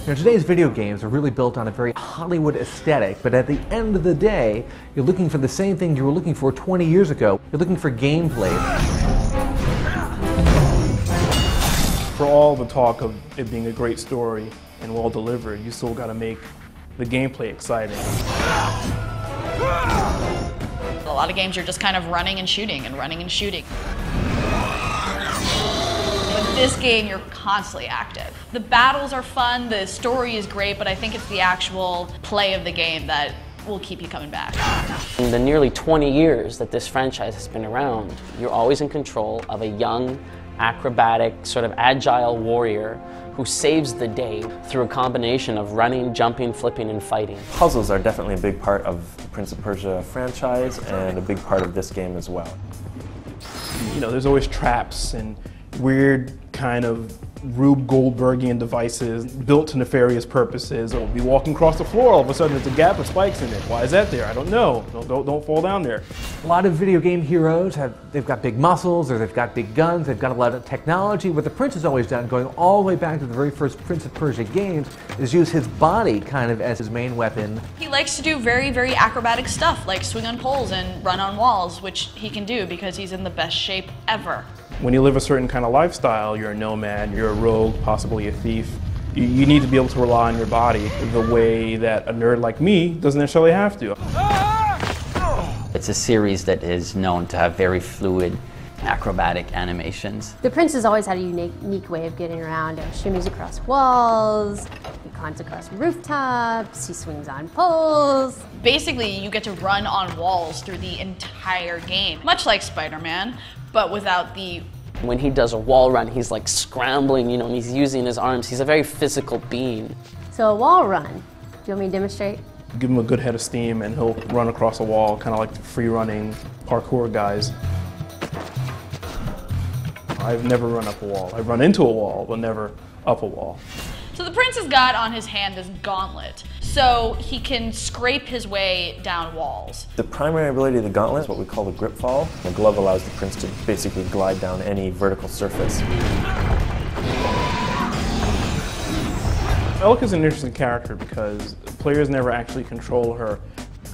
Now, today's video games are really built on a very Hollywood aesthetic, but at the end of the day, you're looking for the same thing you were looking for 20 years ago. You're looking for gameplay. For all the talk of it being a great story and well delivered, you still got to make the gameplay exciting. A lot of games you're just kind of running and shooting and running and shooting. With this game, you're constantly active. The battles are fun, the story is great, but I think it's the actual play of the game that will keep you coming back. In the nearly 20 years that this franchise has been around, you're always in control of a young, acrobatic, sort of agile warrior who saves the day through a combination of running, jumping, flipping, and fighting. Puzzles are definitely a big part of the Prince of Persia franchise and a big part of this game as well. You know, there's always traps and weird kind of Rube Goldbergian devices built to nefarious purposes. Or we'll be walking across the floor, all of a sudden there's a gap with spikes in it. Why is that there? I don't know. Don't fall down there. A lot of video game heroes they've got big muscles, or they've got big guns, they've got a lot of technology. What the Prince has always done, going all the way back to the very first Prince of Persia games, is use his body kind of as his main weapon. He likes to do very, very acrobatic stuff, like swing on poles and run on walls, which he can do because he's in the best shape ever. When you live a certain kind of lifestyle, you're a nomad, you're a rogue, possibly a thief. You need to be able to rely on your body the way that a nerd like me doesn't necessarily have to. It's a series that is known to have very fluid, acrobatic animations. The Prince has always had a unique way of getting around. He shimmies across walls, he climbs across rooftops, he swings on poles. Basically, you get to run on walls through the entire game, much like Spider-Man, but without the... When he does a wall run, he's like scrambling, you know, and he's using his arms. He's a very physical being. So a wall run, do you want me to demonstrate? Give him a good head of steam and he'll run across a wall, kind of like the free-running parkour guys. I've never run up a wall. I've run into a wall, but never up a wall. So the Prince has got on his hand this gauntlet, so he can scrape his way down walls. The primary ability of the gauntlet is what we call the grip fall. The glove allows the prince to basically glide down any vertical surface. Elika's an interesting character because players never actually control her.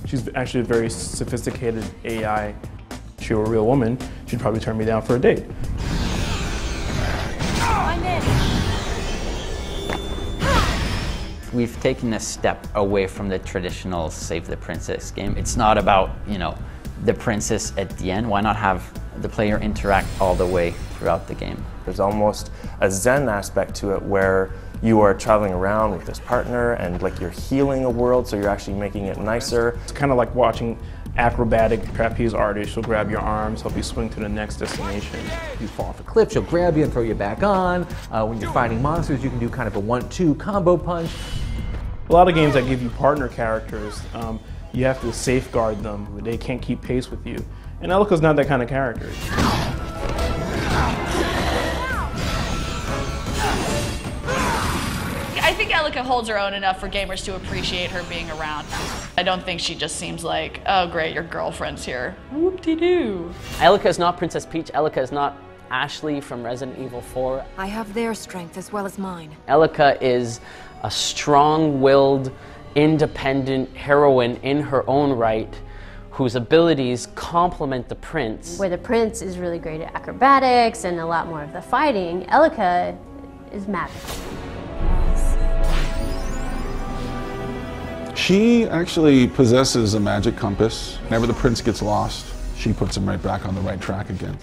She's actually a very sophisticated AI. If she were a real woman, she'd probably turn me down for a date. We've taken a step away from the traditional Save the Princess game. It's not about, you know, the princess at the end. Why not have the player interact all the way throughout the game? There's almost a Zen aspect to it where you are traveling around with this partner and like you're healing a world, so you're actually making it nicer. It's kind of like watching acrobatic trapeze artists. She'll grab your arms, help you swing to the next destination. You fall off a cliff. Cliff, she'll grab you and throw you back on. When you're fighting monsters, you can do kind of a 1-2 combo punch. A lot of games that give you partner characters, you have to safeguard them. They can't keep pace with you. And Elika's not that kind of character. I think Elika holds her own enough for gamers to appreciate her being around. I don't think she just seems like, oh great, your girlfriend's here. Whoop-de-doo. Elika is not Princess Peach. Elika is not Ashley from Resident Evil 4. I have their strength as well as mine. Elika is a strong-willed, independent heroine in her own right, whose abilities complement the prince. Where the Prince is really great at acrobatics and a lot more of the fighting, Elika is magical. She actually possesses a magic compass. Whenever the prince gets lost, she puts him right back on the right track again.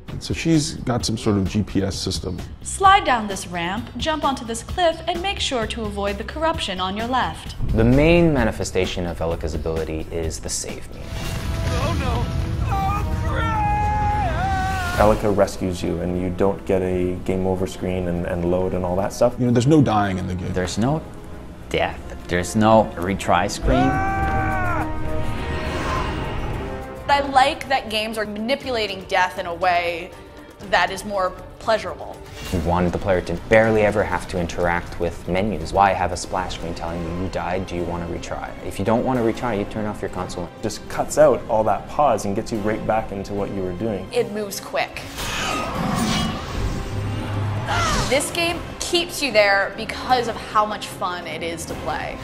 And so she's got some sort of GPS system. Slide down this ramp, jump onto this cliff, and make sure to avoid the corruption on your left. The main manifestation of Elika's ability is the save me. Oh no! Oh crap! Elika rescues you and you don't get a game over screen and load and all that stuff. You know, there's no dying in the game. There's no death. There's no retry screen. I like that games are manipulating death in a way that is more pleasurable. We wanted the player to barely ever have to interact with menus. Why have a splash screen telling you died, do you want to retry? If you don't want to retry, you turn off your console. It just cuts out all that pause and gets you right back into what you were doing. It moves quick. This game keeps you there because of how much fun it is to play.